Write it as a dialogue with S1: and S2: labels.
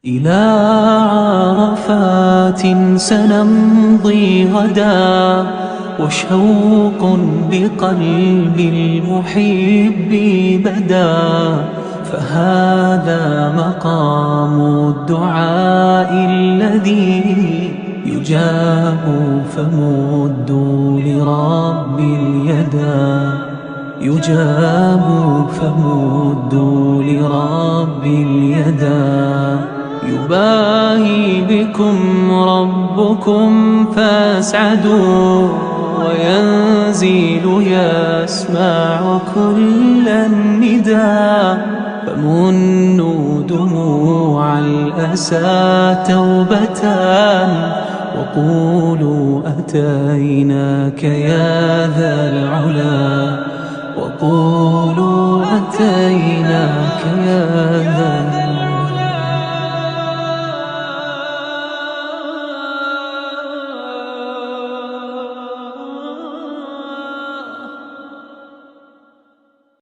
S1: إلى عرفات سنمضي غدا، وشوق بقلب المحب بدا. فهذا مقام الدعاء الذي يجاب، فمدوا لرب اليدا. يجاب فمدوا لرب اليدا. يباهي بكم ربكم فاسعدوا، وينزل يسمع كل النداء. فمنوا دموع الأسى توبة، وقولوا أتيناك يا ذا العلا. وقولوا أتيناك يا ذا العلا.